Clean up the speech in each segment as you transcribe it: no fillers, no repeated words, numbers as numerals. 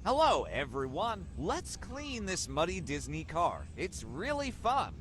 Hello, everyone. Let's clean this muddy Disney car. It's really fun.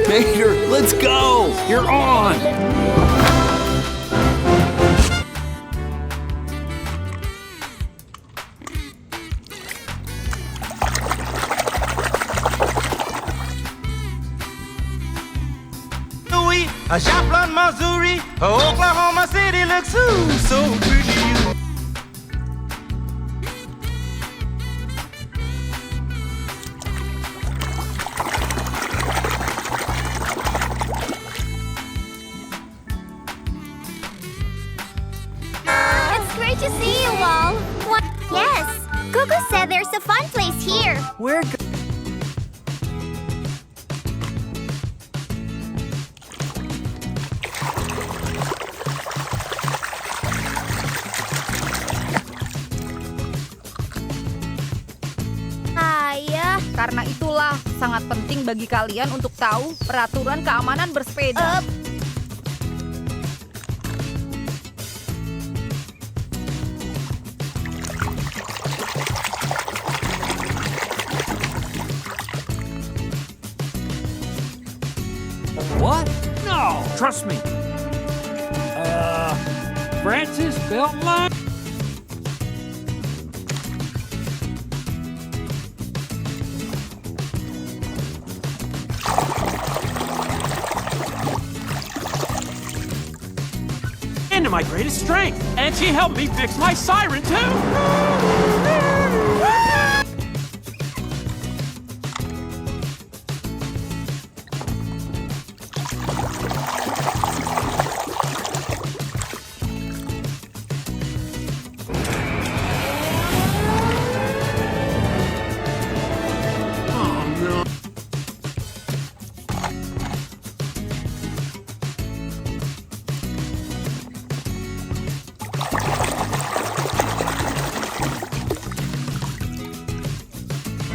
Mater, let's go! You're on! Joplin, Missouri, Oklahoma City looks so pretty. It's great to see you all. What? Yes, Gugu said there's a fun place here. We're Karena itulah sangat penting bagi kalian untuk tahu peraturan keamanan bersepeda. What? No! Trust me. Francis Beltline? To my greatest strength, and she helped me fix my siren too.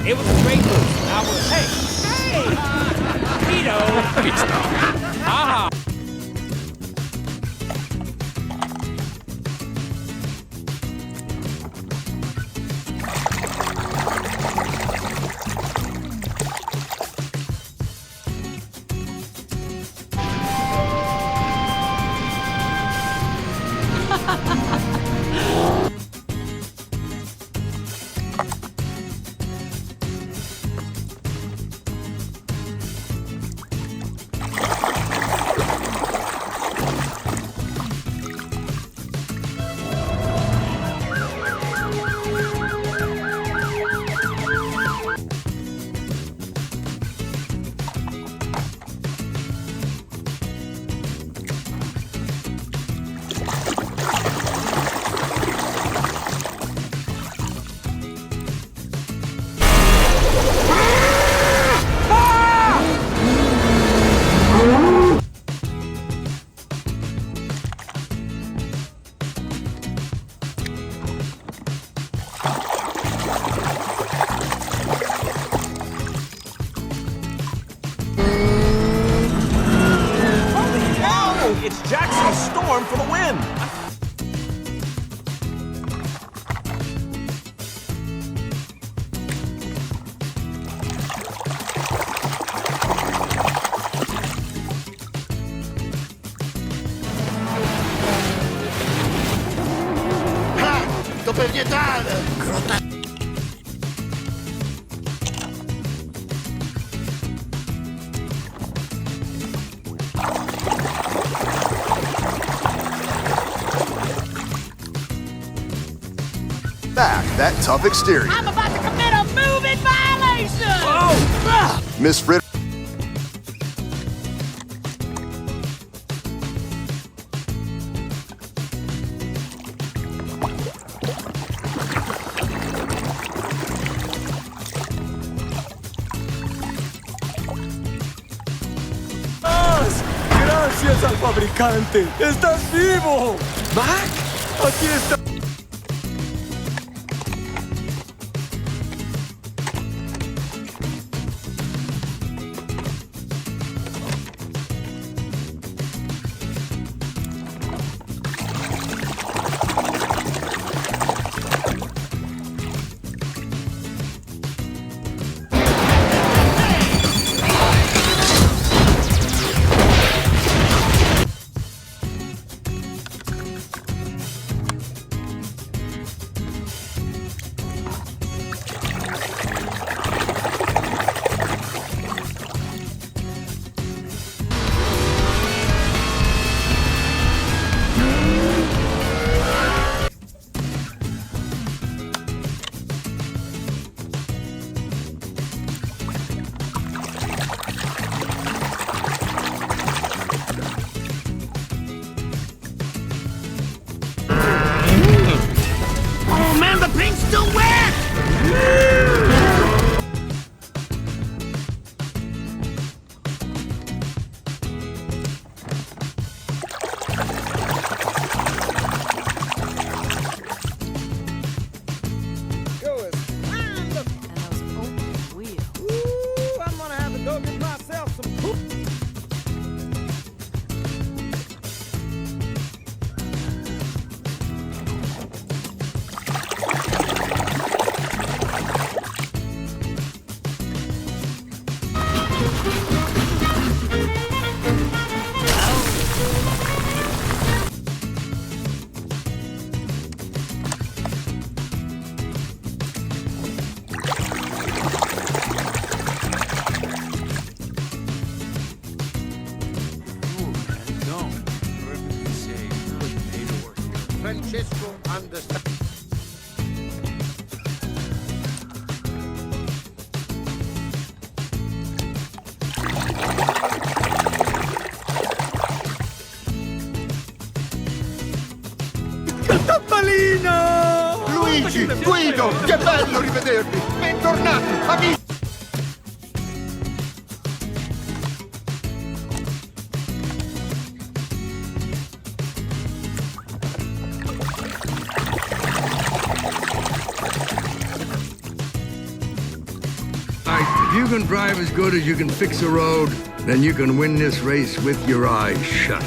It was a great move. I was, hey, Vito. Aha. It's Jackson's Storm for the win! Sto per vietare! Back that tough exterior. I'm about to commit a moving violation! Miss Fritter. ¡Gracias al fabricante! ¡Estás vivo! ¡Mac! ¡Aquí está! Oh man, the paint's still wet! I'm gonna have to go get myself some poop. Francesco understand. Luigi, Guido, che bello rivedervi! Bentornati, amici! you can drive as good as you can fix a road, then you can win this race with your eyes shut.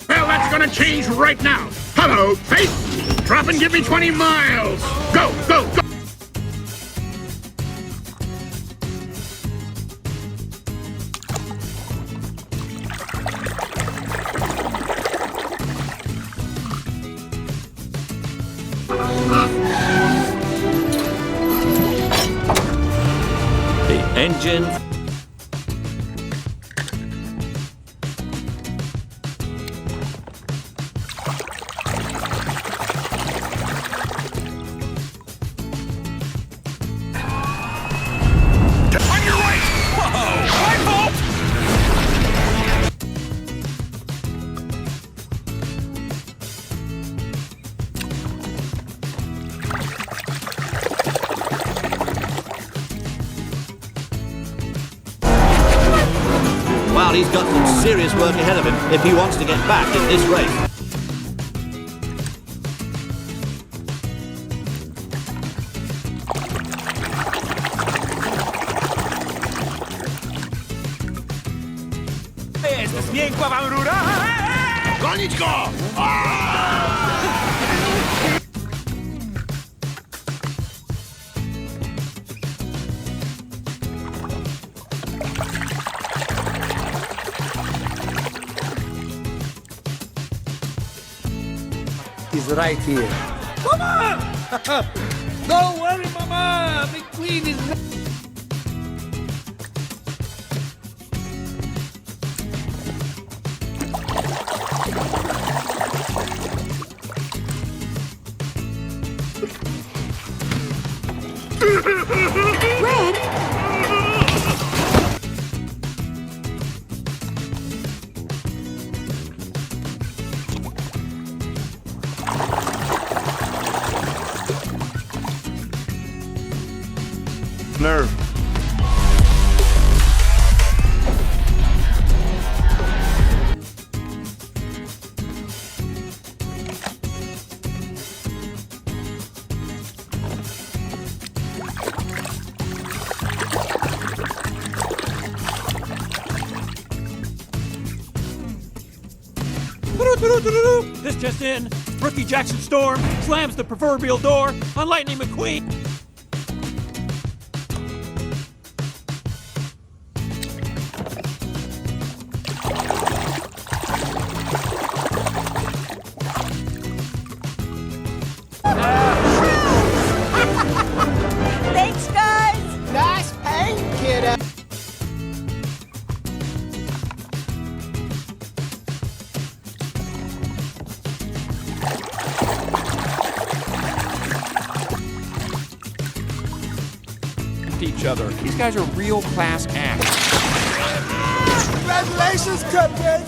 Well, that's gonna change right now. Hello, face. Drop and give me 20 miles. Go, go, go. The engine. On your right. Whoa, I hope. Wow, he's got some serious work ahead of him if he wants to get back in this race. Bien, Guabarura! Gonić go! He's right here. Mama! Don't worry, Mama! McQueen is... Nerve. This just in. Rookie Jackson Storm slams the proverbial door on Lightning McQueen. Thanks, guys! Nice paint, kiddo. Each other. These guys are real class acts. Congratulations, Cupcake!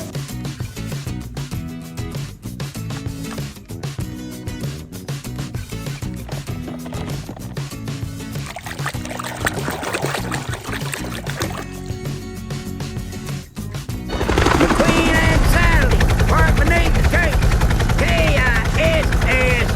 McQueen and Sally. Right beneath the cake. K-I-S-S.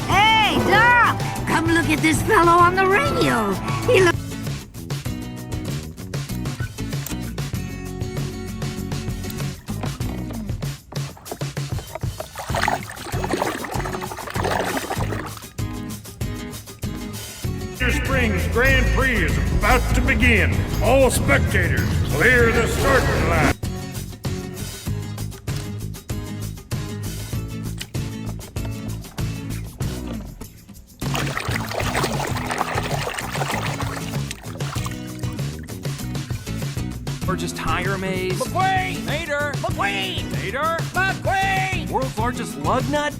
Hey, Doc! Come look at this fellow on the radio. He looks... Radiator Springs Grand Prix is about to begin. All spectators, clear the starting line. Or just tire maze? McQueen! Mater! McQueen! Mater! McQueen! World's largest lug nut?